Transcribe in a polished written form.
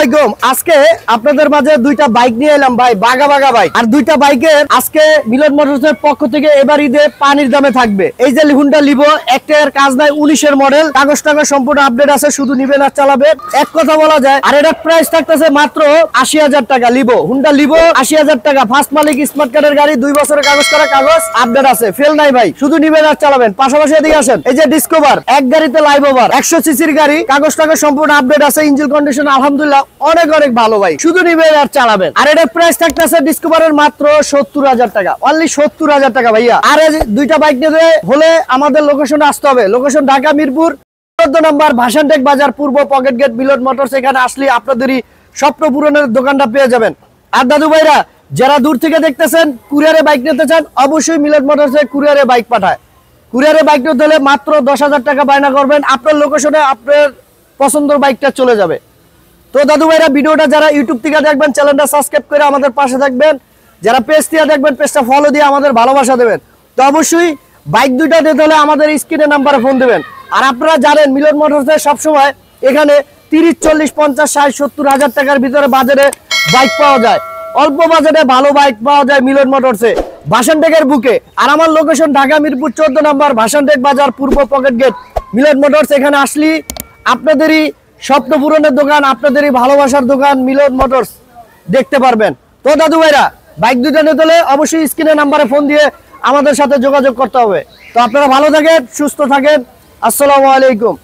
আলাইকুম। আজকে আপনাদের মাঝে দুইটা বাইক নিয়ে এলাম ভাই, বাগা বাগা বাইক। আর দুইটা বাইকের আজকে মিলন মোটরসের পক্ষ থেকে এবার ঈদে পানির দামে থাকবে। এই যে হুন্ডা লিভো, একটা এর কাজ নাই, 19-এর মডেল, কাগজ টাগজ সম্পূর্ণ আপডেট আছে, শুধু নিবেন আর চালাবেন, এক কথা বলা যায়। আর এটার প্রাইস থাকতেছে মাত্র 80,000 টাকা। লিভো, হুন্ডা লিভো 80,000 টাকা। ফার্স্ট মালিক, স্মার্ট কার্ডের গাড়ি, 2 বছরের কাগজ করা, কাগজ আপডেট আছে, ফেল নাই ভাই, শুধু নিবেন আর চালাবেন। পাশাপাশি এদিকে আসেন, এই যে ডিসকভার, এক গাড়িতে লাইভ ওভার, 100 সিসির গাড়ি, কাগজ টাগজ সম্পূর্ণ আপডেট আছে, ইঞ্জিন কন্ডিশন আলহামদুলিল্লাহ অনেক অনেক ভালো ভাই, শুধু নিবেন আর চালাবেন। আর এটার প্রাইস থাকতেছে ডিসকভারের মাত্র 70,000 টাকা, অনলি 70,000 টাকা ভাইয়া। আর এই দুইটা বাইক নিতে হলে আমাদের লোকেশনে আসতে হবে। লোকেশন ঢাকা মিরপুর 14 নম্বর ভাসানটেক বাজার, পূর্ব পকেট গেট, মিলন মোটরস। এখানে আসলে আপনাদেরই স্বপ্ন পূরণের দোকানটা পেয়ে যাবেন। আর দাদু ভাইরা যারা দূর থেকে দেখতেছেন, কুরিয়ারে বাইক নিতে চান, অবশ্যই মিলন মোটরসে কুরিয়ারে বাইক পাঠায়। কুরিয়ারে বাইক নিতে হলে মাত্র 10,000 টাকা বায়না করবেন, আপনার লোকেশনে আপনার পছন্দের বাইকটা চলে যাবে। তো দাদু ভাইরা ভিডিওটা যারা ইউটিউব থেকে দেখবেন, চ্যানেলটা সাবস্ক্রাইব করে আমাদের পাশে থাকবেন। যারা পেজ থেকে দেখবেন, পেজটা ফলো দিয়ে আমাদের ভালোবাসা দেবেন। তো অবশ্যই বাইক দুইটা দিতে হলে আমাদের স্ক্রিনে নাম্বারে ফোন দেবেন। আর আপনারা জানেন মিলন মোটরসে সবসময় এখানে 30, 40, 50, 60, 70 হাজার টাকার ভিতরে বাজারে বাইক পাওয়া যায়। অল্প বাজারে ভালো বাইক পাওয়া যায় মিলন মোটরসে, ভাসানটেকের বুকে। আর আমার লোকেশন ঢাকা মিরপুর 14 নম্বর ভাসানটেক বাজার, পূর্ব পকেট গেট, মিলন মোটরস। এখানে আসলে আপনাদেরই স্বপ্ন পূরণের দোকান, আপনাদেরই ভালোবাসার দোকান মিলন মোটরস দেখতে পারবেন। তো দাদু ভাইরা বাইক দুইটা নিতে হলে অবশ্যই স্ক্রিনে নাম্বারে ফোন দিয়ে আমাদের সাথে যোগাযোগ করতে হবে। তো আপনারা ভালো থাকেন, সুস্থ থাকেন, আসসালামু আলাইকুম।